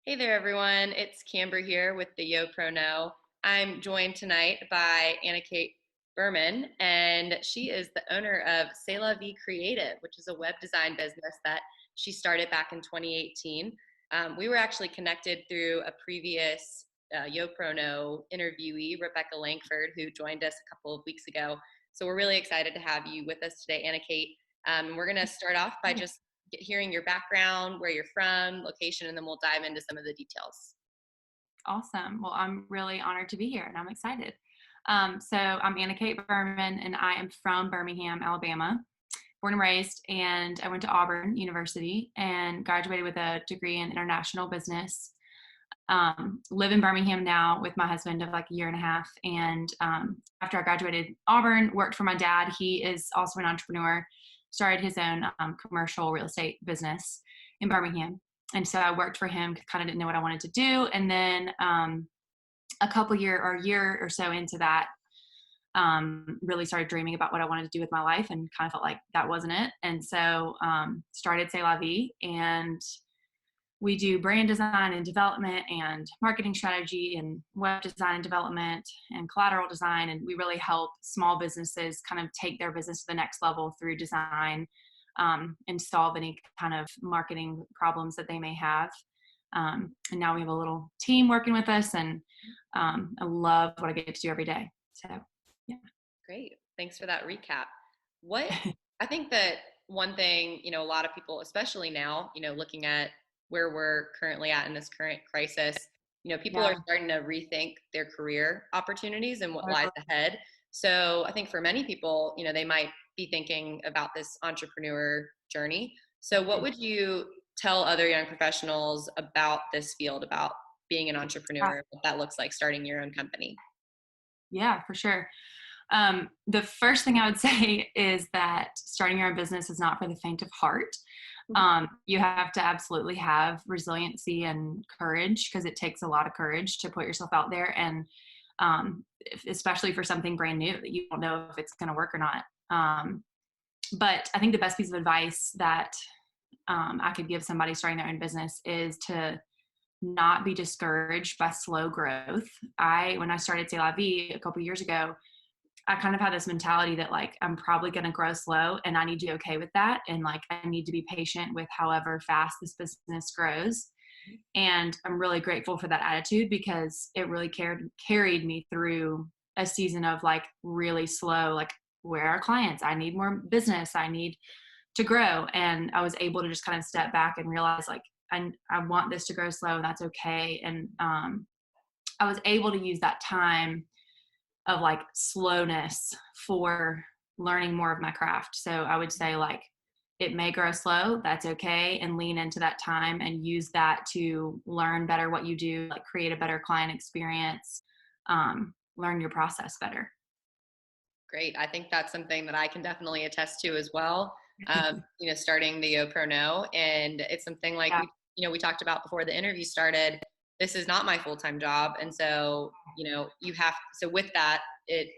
Hey there, everyone. It's Camber here with the Yo Pro No. I'm joined tonight by Anna Kate Berman, and she is the owner of Sela Vie Creative, which is a web design business that she started back in 2018. We were actually connected through a previous Yo Pro No interviewee, Rebecca Langford, who joined us a couple of weeks ago. So we're really excited to have you with us today, Anna Kate. We're going to start off by just hearing your background, where you're from, location, and then we'll dive into some of the details. Awesome. Well, I'm really honored to be here and I'm excited. So I'm Anna Kate Berman and I am from Birmingham, Alabama, born and raised. And I went to Auburn University and graduated with a degree in international business. Live in Birmingham now with my husband of like a year and a half. And after I graduated Auburn, worked for my dad. He is also an entrepreneur, started his own commercial real estate business in Birmingham. And so I worked for him, kind of didn't know what I wanted to do. And then a year or so into that, really started dreaming about what I wanted to do with my life and kind of felt like that wasn't it. And so started Sela Vie, and we do brand design and development and marketing strategy and web design and development and collateral design. And we really help small businesses kind of take their business to the next level through design, and solve any kind of marketing problems that they may have. And now we have a little team working with us, and I love what I get to do every day. So, yeah. Great. Thanks for that recap. What I think that one thing, a lot of people, especially now, looking at where we're currently at in this current crisis, people are Yeah. starting to rethink their career opportunities and what lies ahead. So I think for many people, they might be thinking about this entrepreneur journey. So what would you tell other young professionals about this field, about being an entrepreneur, what that looks like, starting your own company? Yeah, for sure. The first thing I would say is that starting your own business is not for the faint of heart. You have to absolutely have resiliency and courage, because it takes a lot of courage to put yourself out there, and especially for something brand new that you don't know if it's going to work or not. But I think the best piece of advice that I could give somebody starting their own business is to not be discouraged by slow growth. When I started Sela Vie a couple years ago, I kind of had this mentality that like, I'm probably going to grow slow and I need to be okay with that. And like, I need to be patient with however fast this business grows. And I'm really grateful for that attitude, because it really carried me through a season of like really slow, like, where are clients? I need more business. I need to grow. And I was able to just kind of step back and realize like, I want this to grow slow, and that's okay. And I was able to use that time of like slowness for learning more of my craft. So I would say like, it may grow slow, that's okay, and lean into that time and use that to learn better what you do, like create a better client experience, learn your process better. Great. I think that's something that I can definitely attest to as well. Starting the Yo Pro No, and it's something like Yeah, we talked about before the interview started. This is not my full-time job, and so you have. So with that, it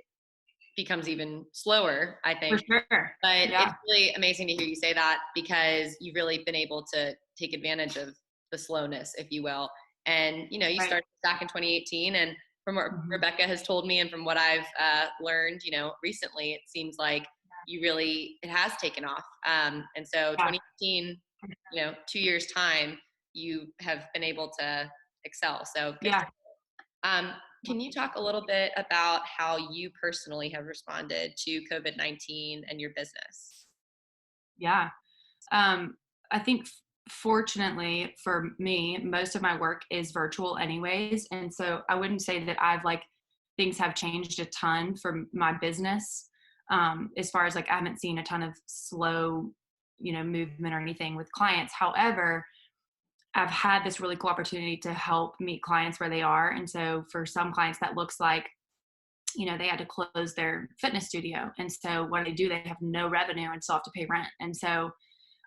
becomes even slower, I for think. sure. But it's Yeah, really amazing to hear you say that, because you've really been able to take advantage of the slowness, if you will. And you right. started back in 2018, and from what Mhm. Rebecca has told me and from what I've learned, recently, it seems like it has taken off. And so Yeah, 2018, 2 years time, you have been able to excel. So good. yeah, Um, can you talk a little bit about how you personally have responded to COVID-19 and your business? yeah. I think fortunately for me, most of my work is virtual anyways. And so I wouldn't say that things have changed a ton for my business. As far as like, I haven't seen a ton of slow, movement or anything with clients. However, I've had this really cool opportunity to help meet clients where they are. And so for some clients, that looks like, they had to close their fitness studio. And so what do? They have no revenue and still have to pay rent. And so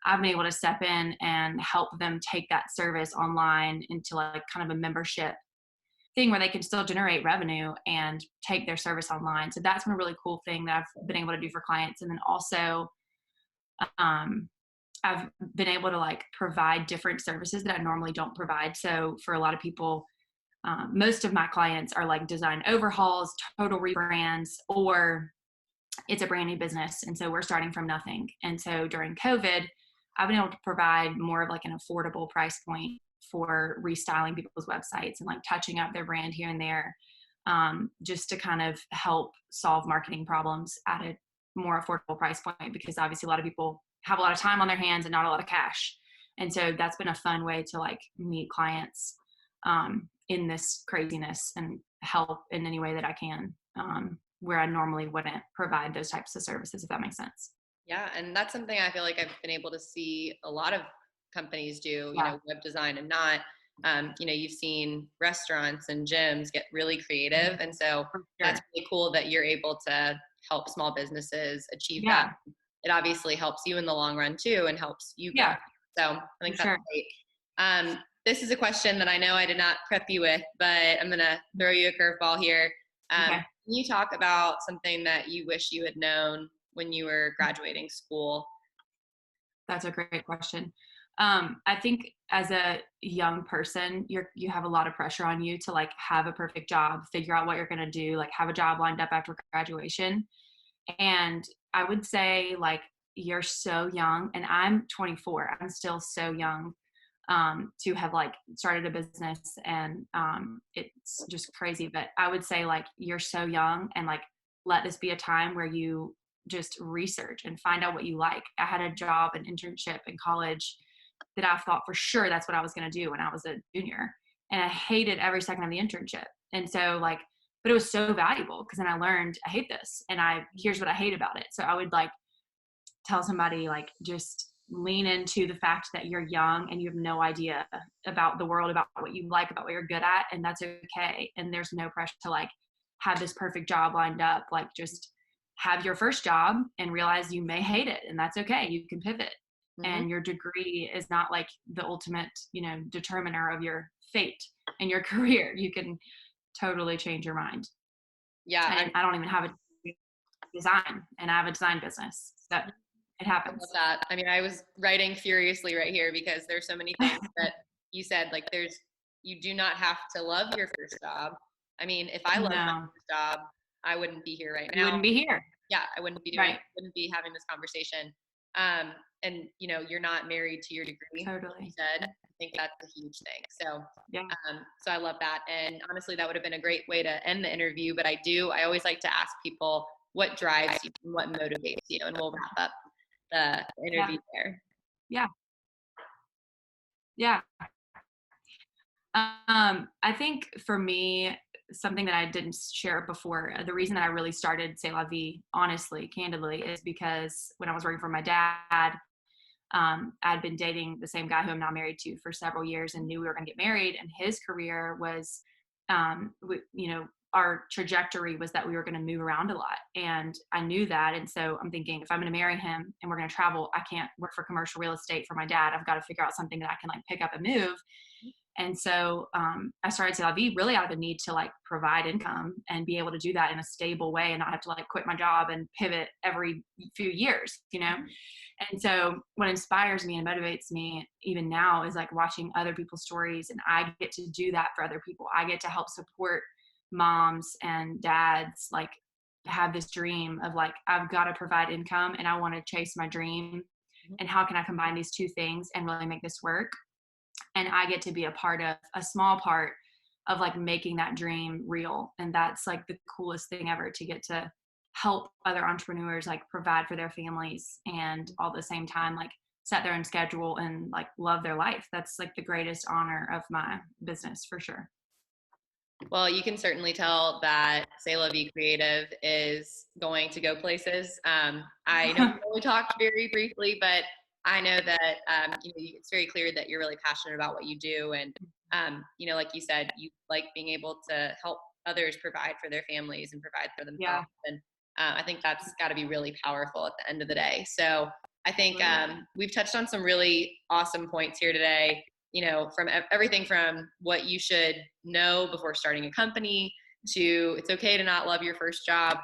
I've been able to step in and help them take that service online into like kind of a membership thing where they can still generate revenue and take their service online. So that's been a really cool thing that I've been able to do for clients. And then also, um, I've been able to like provide different services that I normally don't provide. So for a lot of people, most of my clients are like design overhauls, total rebrands, or it's a brand new business. And so we're starting from nothing. And so during COVID, I've been able to provide more of like an affordable price point for restyling people's websites and like touching up their brand here and there, just to kind of help solve marketing problems at a more affordable price point, because obviously a lot of people have a lot of time on their hands and not a lot of cash. And so that's been a fun way to like meet clients in this craziness and help in any way that I can, where I normally wouldn't provide those types of services, if that makes sense. Yeah, and that's something I feel like I've been able to see a lot of companies do, Yeah, web design and not. You've seen restaurants and gyms get really creative. And so for that's sure. really cool that you're able to help small businesses achieve that. Yeah, It obviously helps you in the long run too and helps you grow. yeah, So I for think that's sure. great. This is a question that I know I did not prep you with, but I'm going to throw you a curveball here. Okay, Can you talk about something that you wish you had known when you were graduating school? that's a great question. I think as a young person, you have a lot of pressure on you to like have a perfect job, figure out what you're going to do, like have a job lined up after graduation. And I would say like you're so young, and I'm 24. I'm still so young to have like started a business, and it's just crazy. But I would say like you're so young, and like let this be a time where you just research and find out what you like. I had a job, an internship in college that I thought for sure that's what I was going to do when I was a junior, and I hated every second of the internship. And so like, but it was so valuable because then I learned I hate this, and here's what I hate about it. So I would like tell somebody like just lean into the fact that you're young and you have no idea about the world, about what you like, about what you're good at, and that's okay. And there's no pressure to like have this perfect job lined up. Like just have your first job and realize you may hate it, and that's okay. You can pivot. Mm-hmm. And your degree is not like the ultimate, determiner of your fate and your career. You can totally change your mind. Yeah, And I don't even have a design, and I have a design business. So it I love happens. that. I mean, I was writing furiously right here because there's so many things that you said. Like, you do not have to love your first job. I mean, if I loved my No, first job, I wouldn't be here right you now. wouldn't be here. Yeah, I Right. wouldn't be having this conversation. And you're not married to your degree, like you Totally. said. I think that's a huge thing. Yeah. So I love that. And honestly, that would have been a great way to end the interview. But I always like to ask people what drives you and what motivates you, and we'll wrap up the Yeah. interview there. Yeah. Yeah. I think for me, something that I didn't share before, the reason that I really started Sela Vie, honestly, candidly, is because when I was working for my dad, I'd been dating the same guy who I'm now married to for several years and knew we were going to get married. And his career was, our trajectory was that we were going to move around a lot. And I knew that. And so I'm thinking, if I'm going to marry him and we're going to travel, I can't work for commercial real estate for my dad. I've got to figure out something that I can like pick up and move. And so I started Sela Vie really out of the need to like provide income and be able to do that in a stable way and not have to like quit my job and pivot every few years. And so what inspires me and motivates me even now is like watching other people's stories, and I get to do that for other people. I get to help support moms and dads like have this dream of like, I've got to provide income and I want to chase my dream. And how can I combine these two things and really make this work? And I get to be a small part of like making that dream real. And that's like the coolest thing ever, to get to help other entrepreneurs like provide for their families and all at the same time like set their own schedule and like love their life. That's like the greatest honor of my business for sure. Well, you can certainly tell that Sela Vie Creative is going to go places. I know we only talked very briefly, but I know that it's very clear that you're really passionate about what you do, and like you said, you like being able to help others provide for their families and provide for Yeah. themselves, and I think that's got to be really powerful at the end of the day. So I think we've touched on some really awesome points here today. From everything from what you should know before starting a company to it's okay to not love your first job.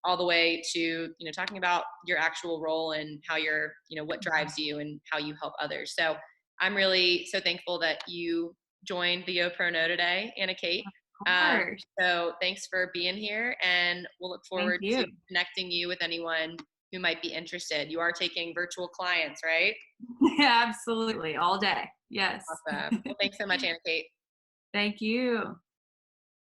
all the way to, talking about your actual role and how you're, what drives you and how you help others. So I'm really so thankful that you joined the Yo Pro No today, Anna Kate. Of course. So thanks for being here, and we'll look Thank forward you. to connecting you with anyone who might be interested. You are taking virtual clients, right? Yeah, absolutely. All day. Yes. Awesome. Well, thanks so much, Anna Kate. Thank you.